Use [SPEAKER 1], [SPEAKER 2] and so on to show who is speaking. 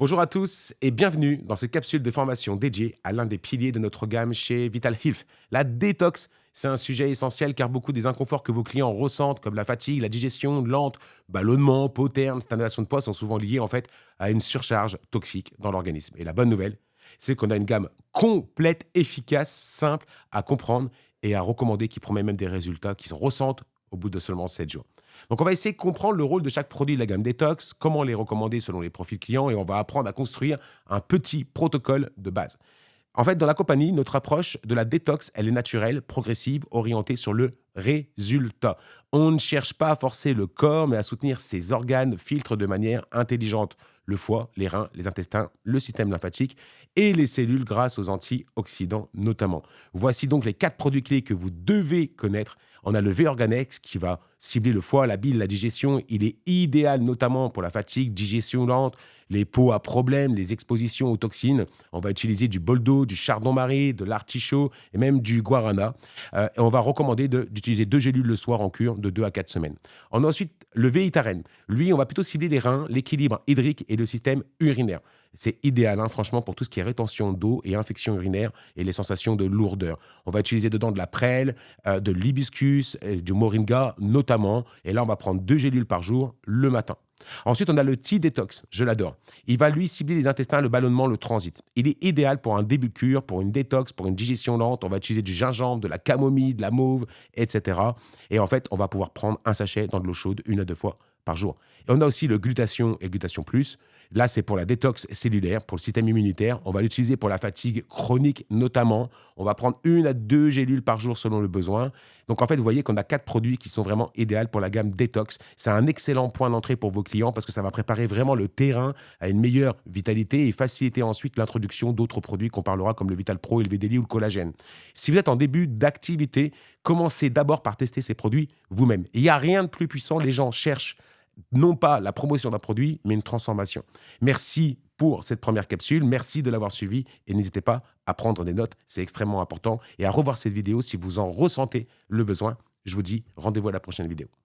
[SPEAKER 1] Bonjour à tous et bienvenue dans cette capsule de formation dédiée à l'un des piliers de notre gamme chez Vital Health. La détox, c'est un sujet essentiel car beaucoup des inconforts que vos clients ressentent, comme la fatigue, la digestion lente, ballonnement, peau terne, stagnation de poids, sont souvent liés en fait à une surcharge toxique dans l'organisme. Et la bonne nouvelle, c'est qu'on a une gamme complète, efficace, simple à comprendre et à recommander qui promet même des résultats qui se ressentent au bout de seulement 7 jours. Donc, on va essayer de comprendre le rôle de chaque produit de la gamme détox, comment les recommander selon les profils clients et on va apprendre à construire un petit protocole de base. En fait, dans la compagnie, notre approche de la détox, elle est naturelle, progressive, orientée sur le résultat. On ne cherche pas à forcer le corps, mais à soutenir ses organes filtres de manière intelligente. Le foie, les reins, les intestins, le système lymphatique et les cellules grâce aux antioxydants notamment. Voici donc les 4 produits clés que vous devez connaître. On a le V-Organex qui va cibler le foie, la bile, la digestion. Il est idéal notamment pour la fatigue, digestion lente, les peaux à problème, les expositions aux toxines. On va utiliser du boldo, du chardon-marie, de l'artichaut et même du guarana. Et on va recommander d'utiliser 2 gélules le soir en cure de 2 à 4 semaines. On a ensuite le Veitaren. Lui, on va plutôt cibler les reins, l'équilibre hydrique et le système urinaire. C'est idéal, hein, franchement, pour tout ce qui est rétention d'eau et infection urinaire et les sensations de lourdeur. On va utiliser dedans de la prêle, de l'hibiscus, du moringa notamment. Et là, on va prendre 2 gélules par jour le matin. Ensuite, on a le Tea Detox, je l'adore. Il va lui cibler les intestins, le ballonnement, le transit. Il est idéal pour un début de cure, pour une détox, pour une digestion lente. On va utiliser du gingembre, de la camomille, de la mauve, etc. Et en fait, on va pouvoir prendre un sachet dans de l'eau chaude 1 à 2 fois par jour. Et on a aussi le glutation et glutation plus. Là, c'est pour la détox cellulaire, pour le système immunitaire. On va l'utiliser pour la fatigue chronique notamment. On va prendre 1 à 2 gélules par jour selon le besoin. Donc en fait, vous voyez qu'on a 4 produits qui sont vraiment idéaux pour la gamme détox. C'est un excellent point d'entrée pour vos clients parce que ça va préparer vraiment le terrain à une meilleure vitalité et faciliter ensuite l'introduction d'autres produits qu'on parlera comme le Vital Pro et le VDLI ou le collagène. Si vous êtes en début d'activité, commencez d'abord par tester ces produits vous-même. Il n'y a rien de plus puissant. Les gens cherchent non pas la promotion d'un produit, mais une transformation. Merci pour cette première capsule, merci de l'avoir suivi et n'hésitez pas à prendre des notes, c'est extrêmement important, et à revoir cette vidéo si vous en ressentez le besoin. Je vous dis rendez-vous à la prochaine vidéo.